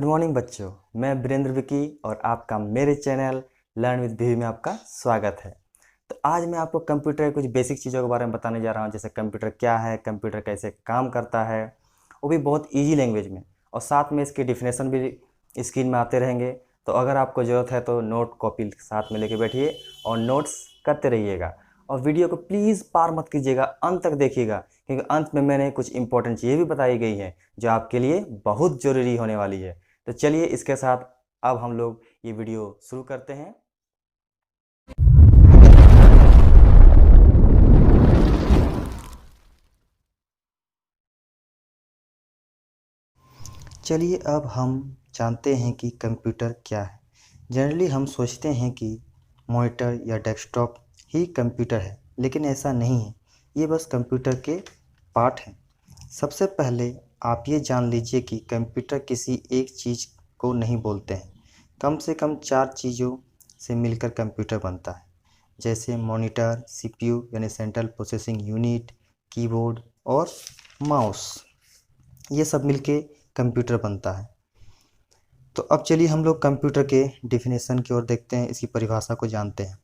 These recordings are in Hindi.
मॉर्निंग बच्चों, मैं वीरेंद्र विकी और आपका मेरे चैनल लर्न विद वी में आपका स्वागत है। तो आज मैं आपको कंप्यूटर के कुछ बेसिक चीज़ों के बारे में बताने जा रहा हूं, जैसे कंप्यूटर क्या है, कंप्यूटर कैसे काम करता है, वो भी बहुत इजी लैंग्वेज में, और साथ में इसकी डिफिनेशन भी स्क्रीन में आते रहेंगे। तो अगर आपको ज़रूरत है तो नोट कॉपी साथ में लेके बैठिए और नोट्स करते रहिएगा। और वीडियो को प्लीज़ पार मत कीजिएगा, अंत तक देखिएगा, क्योंकि अंत में मैंने कुछ इंपॉर्टेंट चीज़ें भी बताई गई हैं जो आपके लिए बहुत ज़रूरी होने वाली है। तो चलिए इसके साथ अब हम लोग ये वीडियो शुरू करते हैं। चलिए अब हम जानते हैं कि कंप्यूटर क्या है। जनरली हम सोचते हैं कि मॉनिटर या डेस्कटॉप ही कंप्यूटर है, लेकिन ऐसा नहीं है। ये बस कंप्यूटर के पार्ट हैं। सबसे पहले आप ये जान लीजिए कि कंप्यूटर किसी एक चीज़ को नहीं बोलते हैं। कम से कम 4 चीज़ों से मिलकर कंप्यूटर बनता है, जैसे मॉनिटर, सीपीयू यानी सेंट्रल प्रोसेसिंग यूनिट, कीबोर्ड और माउस। ये सब मिलके कंप्यूटर बनता है। तो अब चलिए हम लोग कंप्यूटर के डिफिनेशन की ओर देखते हैं, इसकी परिभाषा को जानते हैं।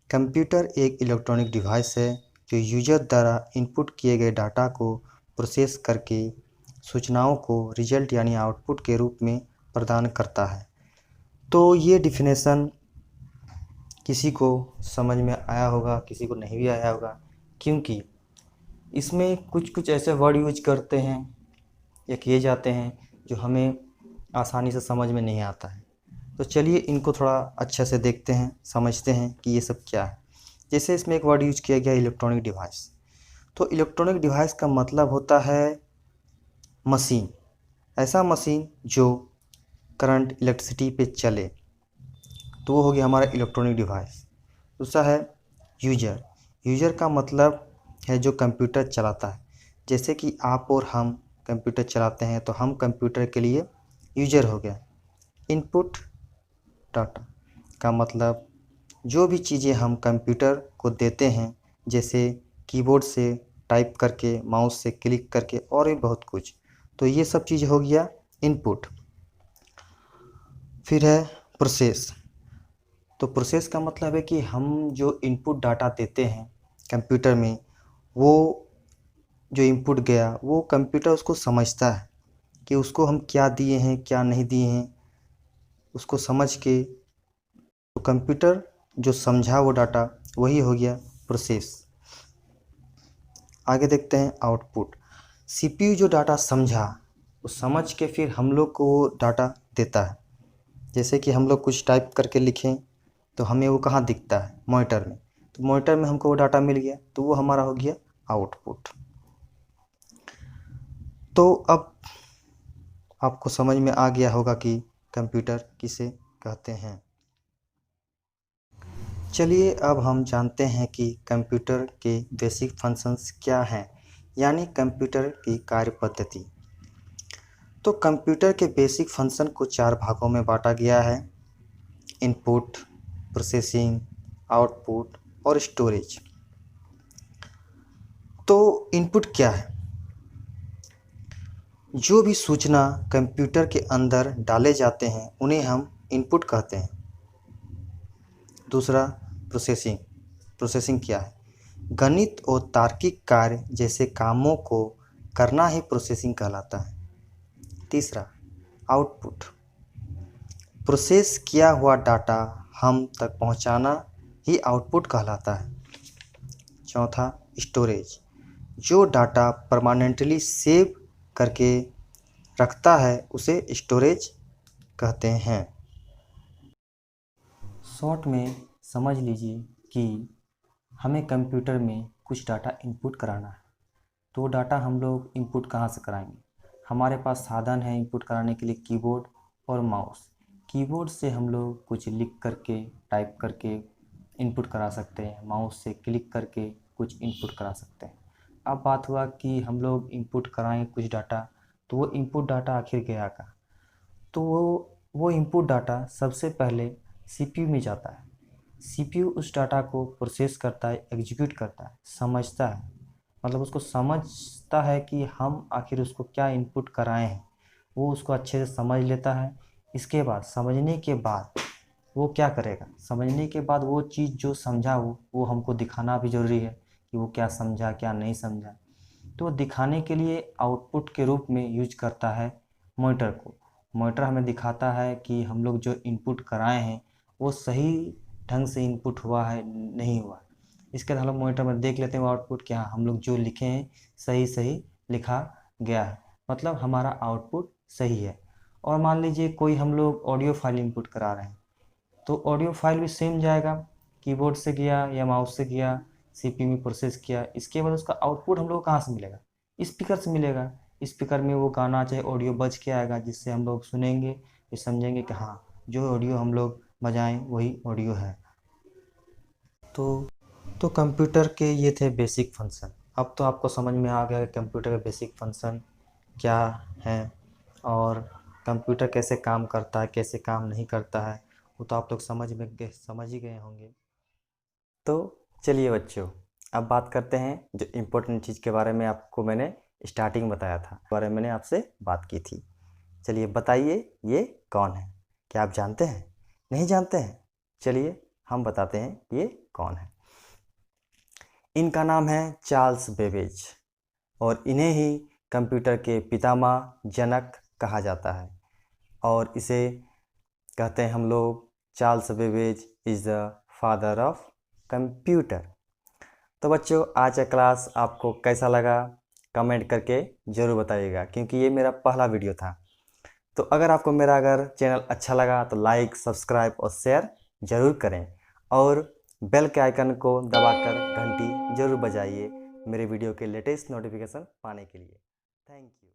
कंप्यूटर एक इलेक्ट्रॉनिक डिवाइस है जो यूजर द्वारा इनपुट किए गए डाटा को प्रोसेस करके सूचनाओं को रिजल्ट यानी आउटपुट के रूप में प्रदान करता है। तो ये डिफिनेशन किसी को समझ में आया होगा, किसी को नहीं भी आया होगा, क्योंकि इसमें कुछ कुछ ऐसे वर्ड यूज करते हैं या किए जाते हैं जो हमें आसानी से समझ में नहीं आता है। तो चलिए इनको थोड़ा अच्छे से देखते हैं, समझते हैं कि ये सब क्या है। जैसे इसमें एक वर्ड यूज किया गया इलेक्ट्रॉनिक डिवाइस। तो इलेक्ट्रॉनिक डिवाइस का मतलब होता है मशीन, ऐसा मशीन जो करंट इलेक्ट्रिसिटी पे चले, तो वो हो गया हमारा इलेक्ट्रॉनिक डिवाइस। दूसरा है यूजर। यूजर का मतलब है जो कंप्यूटर चलाता है। जैसे कि आप और हम कंप्यूटर चलाते हैं, तो हम कंप्यूटर के लिए यूजर हो गया। इनपुट डाटा का मतलब जो भी चीज़ें हम कंप्यूटर को देते हैं, जैसे कीबोर्ड से टाइप करके, माउस से क्लिक करके और भी बहुत कुछ, तो ये सब चीज़ हो गया इनपुट। फिर है प्रोसेस। तो प्रोसेस का मतलब है कि हम जो इनपुट डाटा देते हैं कंप्यूटर में, वो जो इनपुट गया वो कंप्यूटर उसको समझता है कि उसको हम क्या दिए हैं, क्या नहीं दिए हैं, उसको समझ के तो कंप्यूटर जो समझा वो डाटा, वही हो गया प्रोसेस। आगे देखते हैं आउटपुट। सीपीयू जो डाटा समझा, वो समझ के फिर हम लोग को वो डाटा देता है। जैसे कि हम लोग कुछ टाइप करके लिखें तो हमें वो कहाँ दिखता है, मॉनिटर में। तो मॉनिटर में हमको वो डाटा मिल गया, तो वो हमारा हो गया आउटपुट। तो अब आपको समझ में आ गया होगा कि कंप्यूटर किसे कहते हैं। चलिए अब हम जानते हैं कि कंप्यूटर के बेसिक फंक्शंस क्या हैं, यानी कंप्यूटर की कार्य पद्धति। तो कंप्यूटर के बेसिक फंक्शन को 4 भागों में बांटा गया है: इनपुट, प्रोसेसिंग, आउटपुट और स्टोरेज। तो इनपुट क्या है? जो भी सूचना कंप्यूटर के अंदर डाले जाते हैं उन्हें हम इनपुट कहते हैं। दूसरा प्रोसेसिंग। प्रोसेसिंग क्या है? गणित और तार्किक कार्य जैसे कामों को करना ही प्रोसेसिंग कहलाता है। तीसरा आउटपुट। प्रोसेस किया हुआ डाटा हम तक पहुंचाना ही आउटपुट कहलाता है। चौथा स्टोरेज। जो डाटा परमानेंटली सेव करके रखता है उसे स्टोरेज कहते हैं। शॉर्ट में समझ लीजिए कि हमें कंप्यूटर में कुछ डाटा इनपुट कराना है, तो डाटा हम लोग इनपुट कहाँ से कराएंगे? हमारे पास साधन है इनपुट कराने के लिए, कीबोर्ड और माउस। कीबोर्ड से हम लोग कुछ लिख करके, टाइप करके इनपुट करा सकते हैं, माउस से क्लिक करके कुछ इनपुट करा सकते हैं। अब बात हुआ कि हम लोग इनपुट कराएं कुछ डाटा, तो वो इनपुट डाटा आखिर गया कहाँ? तो वो इनपुट डाटा सबसे पहले सीपीयू में जाता है। सीपीयू उस डाटा को प्रोसेस करता है, एग्जीक्यूट करता है, समझता है, मतलब उसको समझता है कि हम आखिर उसको क्या इनपुट कराए हैं। वो उसको अच्छे से समझ लेता है, इसके बाद समझने के बाद वो क्या करेगा, समझने के बाद वो चीज़ जो समझा वो हमको दिखाना भी ज़रूरी है कि वो क्या समझा क्या नहीं समझा। तो दिखाने के लिए आउटपुट के रूप में यूज करता है मॉनिटर को। मॉनिटर हमें दिखाता है कि हम लोग जो इनपुट कराए हैं वो सही ढंग से इनपुट हुआ है नहीं हुआ। इसके बाद हम लोग मॉनिटर में देख लेते हैं आउटपुट कि हाँ हम लोग जो लिखे हैं सही सही लिखा गया है, मतलब हमारा आउटपुट सही है। और मान लीजिए कोई हम लोग ऑडियो फाइल इनपुट करा रहे हैं तो ऑडियो फाइल भी सेम जाएगा, कीबोर्ड से किया या माउस से किया, सीपीयू में प्रोसेस किया। इसके बाद उसका आउटपुट हम लोग को कहाँ से मिलेगा, स्पीकर से मिलेगा। स्पीकर में वो गाना चाहे ऑडियो बज के आएगा जिससे हम लोग सुनेंगे, फिर समझेंगे कि हाँ जो ऑडियो हम लोग बजाएं वही ऑडियो है। तो कंप्यूटर के ये थे बेसिक फंक्शन। अब तो आपको समझ में आ गया कि कंप्यूटर के बेसिक फंक्शन क्या है और कंप्यूटर कैसे काम करता है कैसे काम नहीं करता है, वो तो आप लोग समझ ही गए होंगे। तो चलिए बच्चों, अब बात करते हैं जो इम्पोर्टेंट चीज़ के बारे में आपको मैंने स्टार्टिंग बताया था, बारे में मैंने आपसे बात की थी। चलिए बताइए ये कौन है, क्या आप जानते हैं? नहीं जानते हैं? चलिए हम बताते हैं ये कौन है। इनका नाम है चार्ल्स बेबेज और इन्हें ही कंप्यूटर के पितामह जनक कहा जाता है। और इसे कहते हैं हम लोग Charles Babbage is the father of computer. तो बच्चों आज का क्लास आपको कैसा लगा कमेंट करके ज़रूर बताइएगा, क्योंकि ये मेरा पहला वीडियो था। तो अगर मेरा चैनल अच्छा लगा तो लाइक सब्सक्राइब और शेयर ज़रूर करें और बेल के आइकन को दबाकर घंटी ज़रूर बजाइए मेरे वीडियो के लेटेस्ट नोटिफिकेशन पाने के लिए। Thank you.